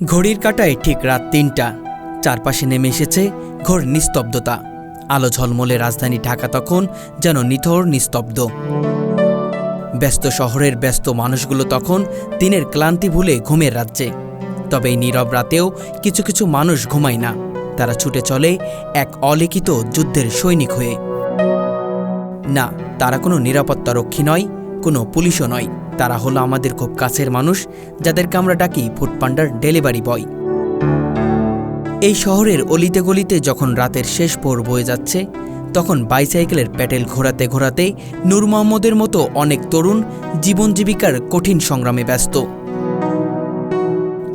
ঘড়ির কাঁটায় ঠিক রাত ৩টা। চারপাশে নেমে এসেছে ঘোর নিস্তব্ধতা। আলো ঝলমলে রাজধানী ঢাকা তখন যেন নিথর নিস্তব্ধ। ব্যস্ত শহরের ব্যস্ত মানুষগুলো তখন দিনের ক্লান্তি ভুলে ঘুমের রাজ্যে। তবে এই নীরব রাতেও কিছু কিছু মানুষ ঘুমায় না। তারা ছুটে চলে এক অলিখিত যুদ্ধের সৈনিক হয়ে। না, তারা কোনো নিরাপত্তারক্ষী নয়, কোনো পুলিশও নয়। তারা হলো আমাদের খুব কাছের মানুষ, যাদেরকে আমরা ডাকি ফুডপান্ডার ডেলিভারি বয়। এই শহরের অলিতে গলিতে যখন রাতের শেষ ভোর বয়ে যাচ্ছে, তখন বাইসাইকেলের প্যাডেল ঘোরাতে ঘোরাতে নূর মোহাম্মদের মতো অনেক তরুণ জীবন জীবিকার কঠিন সংগ্রামে ব্যস্ত।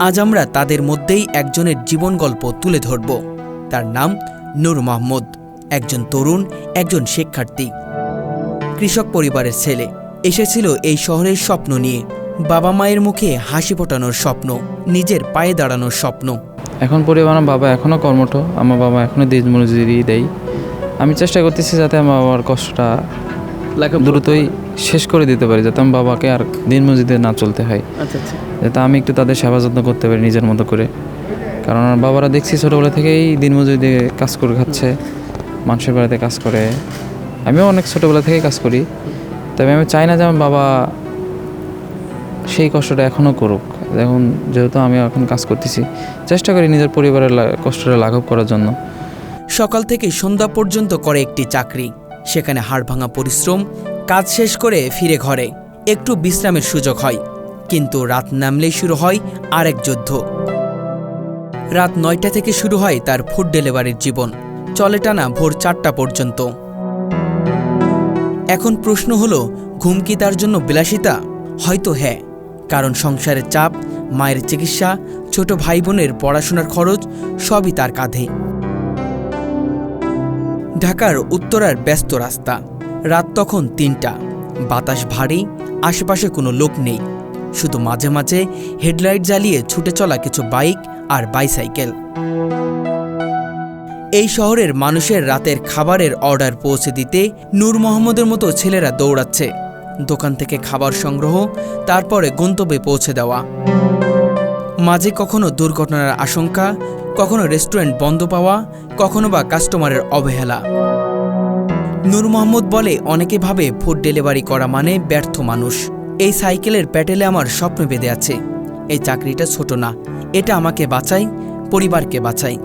আজ আমরা তাদের মধ্যেই একজনের জীবন গল্প তুলে ধরব। তার নাম নূর মোহাম্মদ। একজন তরুণ, একজন শিক্ষার্থী, কৃষক পরিবারের ছেলে। এসেছিল এই শহরের স্বপ্ন নিয়ে, বাবা মায়ের মুখে হাসি ফোটানোর স্বপ্ন, নিজের পায়ে দাঁড়ানোর স্বপ্ন। এখন পরিবার বাবা এখনও কর্মঠ, আমার বাবা এখনও দিন মজুরি দেয়। আমি চেষ্টা করতেছি যাতে আমার বাবার কষ্টটা দ্রুতই শেষ করে দিতে পারি, যাতে আমার বাবাকে আর দিন মজুরিতে না চলতে হয়। যাতে আমি একটু তাদের সেবা যত্ন করতে পারি নিজের মতো করে। কারণ আমার বাবারা দেখছি ছোটোবেলা থেকেই দিন মজুরি দিয়ে কাজ করে খাচ্ছে, মানুষের বাড়িতে কাজ করে। আমিও অনেক ছোটোবেলা থেকেই কাজ করি, তবে আমি চাই না যে আমার বাবা সেই কষ্টটা এখনও করুক। এখন যেহেতু আমি এখন কাজ করতেছি, চেষ্টা করি নিজের পরিবারের কষ্টটা লাঘব করার জন্য। সকাল থেকে সন্ধ্যা পর্যন্ত করে একটি চাকরি, সেখানে হাড়ভাঙা পরিশ্রম। কাজ শেষ করে ফিরে ঘরে একটু বিশ্রামের সুযোগ হয়, কিন্তু রাত নামলেই শুরু হয় আরেক যুদ্ধ। রাত ৯টা থেকে শুরু হয় তার ফুড ডেলিভারির জীবন, চলে টানা ভোর ৪টা পর্যন্ত। এখন প্রশ্ন হলো, ঘুম কি তার জন্য বিলাসিতা? হয়তো হ্যাঁ, কারণ সংসারের চাপ, মায়ের চিকিৎসা, ছোট ভাই বোনের পড়াশোনার খরচ সবই তার কাঁধে। ঢাকার উত্তরার ব্যস্ত রাস্তা। রাত তখন ৩টা, বাতাস ভারী, আশেপাশে কোনো লোক নেই, শুধু মাঝে মাঝে হেডলাইট জ্বালিয়ে ছুটে চলা কিছু বাইক আর বাইসাইকেল। এই শহরের মানুষের রাতের খাবারের অর্ডার পৌঁছে দিতে নূর মোহাম্মদের মতো ছেলেরা দৌড়াচ্ছে। দোকান থেকে খাবার সংগ্রহ, তারপরে গন্তব্যে পৌঁছে দেওয়া। মাঝে কখনো দুর্ঘটনার আশঙ্কা, কখনো রেস্টুরেন্ট বন্ধ পাওয়া, কখনো বা কাস্টমারের অবহেলা। নূর মোহাম্মদ বলে, অনেকে ভাবে ফুড ডেলিভারি করা মানে ব্যর্থ মানুষ। এই সাইকেলের প্যাডেলে আমার স্বপ্ন বেঁধে আছে। এই চাকরিটা ছোট না, এটা আমাকে বাঁচায়, পরিবারকে বাঁচায়।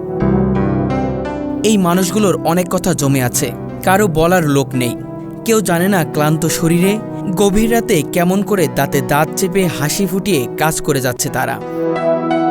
এই মানুষগুলোর অনেক কথা জমে আছে, কারো বলার লোক নেই। কেউ জানে না ক্লান্ত শরীরে গভীর রাতে কেমন করে দাঁতে দাঁত চেপে হাসি ফুটিয়ে কাজ করে যাচ্ছে তারা।